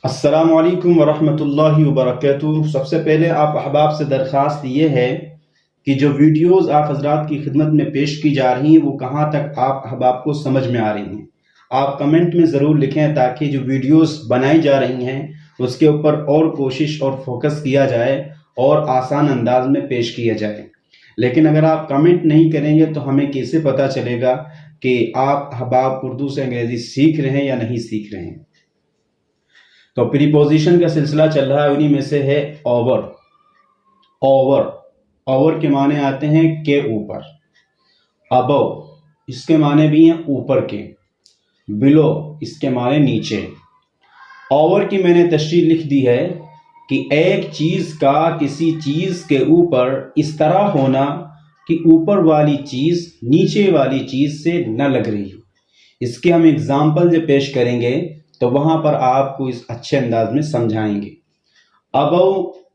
السلام علیکم ورحمۃ اللہ وبرکاتہ۔ سب سے پہلے آپ احباب سے درخواست یہ ہے کہ جو ویڈیوز آپ حضرات کی خدمت میں پیش کی جا رہی ہیں وہ کہاں تک آپ احباب کو سمجھ میں آ رہی ہیں۔ آپ کمنٹ میں ضرور لکھیں تاکہ جو ویڈیوز بنائی جا رہی ہیں اس کے اوپر اور کوشش اور فوکس کیا جائے اور آسان انداز میں پیش کیا جائے۔ لیکن اگر آپ کمنٹ نہیں کریں گے تو ہمیں کیسے پتہ چلے گا کہ آپ احباب اردو سے انگریزی سیکھ رہے ہیں یا نہیں سیکھ رہے ہیں۔ تو پریپوزیشن کا سلسلہ چل رہا ہے، انہی میں سے ہے اوور۔ اوور کے معنی آتے ہیں کے اوپر۔ ابو اس کے معنی بھی ہیں اوپر کے۔ بلو اس کے معنی نیچے۔ اوور کی میں نے تشریح لکھ دی ہے کہ ایک چیز کا کسی چیز کے اوپر اس طرح ہونا کہ اوپر والی چیز نیچے والی چیز سے نہ لگ رہی ہو۔ اس کے ہم اگزامپل جو پیش کریں گے تو وہاں پر آپ کو اس اچھے انداز میں سمجھائیں گے۔ ابو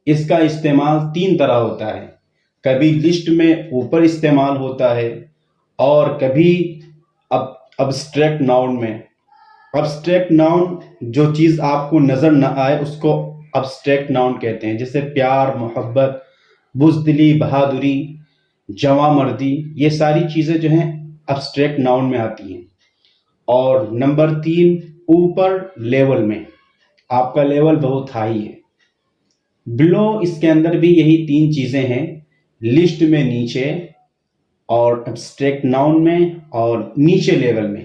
اس کا استعمال تین طرح ہوتا ہے، کبھی لسٹ میں اوپر استعمال ہوتا ہے اور کبھی ابسٹریکٹ ناؤن میں۔ ابسٹریکٹ ناؤن جو چیز آپ کو نظر نہ آئے اس کو ابسٹریکٹ ناؤن کہتے ہیں، جیسے پیار، محبت، بزدلی، بہادری، جواں مردی، یہ ساری چیزیں جو ہیں ابسٹریکٹ ناؤن میں آتی ہیں۔ اور نمبر 3 اوپر لیول میں، آپ کا لیول بہت ہائی ہے۔ بلو اس کے اندر بھی یہی تین چیزیں ہیں، لسٹ میں نیچے اور ابسٹریکٹ ناؤن میں اور نیچے لیول میں۔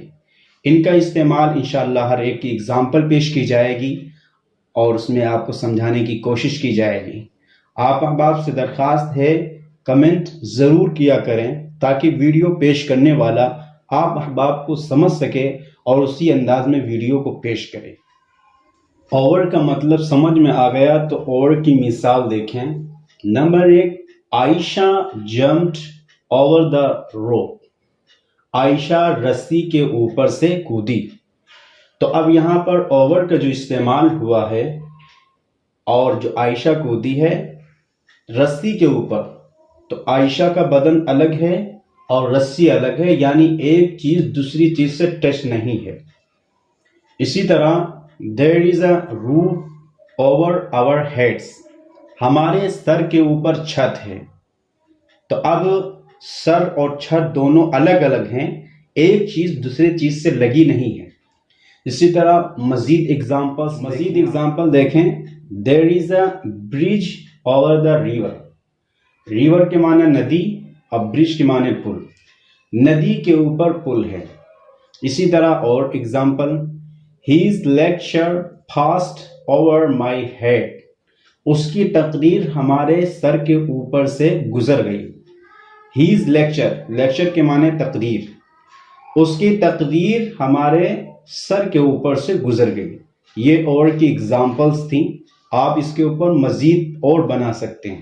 ان کا استعمال انشاءاللہ ہر ایک کی اگزامپل پیش کی جائے گی اور اس میں آپ کو سمجھانے کی کوشش کی جائے گی۔ آپ احباب سے درخواست ہے کمنٹ ضرور کیا کریں تاکہ ویڈیو پیش کرنے والا آپ احباب کو سمجھ سکے اور اسی انداز میں ویڈیو کو پیش کرے۔ اوور کا مطلب سمجھ میں آ گیا تو اوور کی مثال دیکھیں۔ نمبر 1، عائشہ جمپڈ اوور دا روپ۔ عائشہ رسی کے اوپر سے کودی۔ تو اب یہاں پر اوور کا جو استعمال ہوا ہے اور جو عائشہ کودی ہے رسی کے اوپر، تو عائشہ کا بدن الگ ہے اور رسی الگ ہے، یعنی ایک چیز دوسری چیز سے ٹچ نہیں ہے۔ اسی طرح there is a roof over our heads، ہمارے سر کے اوپر چھت ہے۔ تو اب سر اور چھت دونوں الگ الگ ہیں، ایک چیز دوسرے چیز سے لگی نہیں ہے۔ اسی طرح مزید اگزامپل دیکھیں۔ there is a bridge over the river، river کے معنی ندی اور برج کے معنی پل، ندی کے اوپر پل ہے۔ اسی طرح اور example, his lecture passed over my head، اس کی تقریر ہمارے سر کے اوپر سے گزر گئی۔ his لیکچر کے معنی تقریر، اس کی تقریر ہمارے سر کے اوپر سے گزر گئی۔ یہ اور کی اگزامپلز تھیں، آپ اس کے اوپر مزید اور بنا سکتے ہیں۔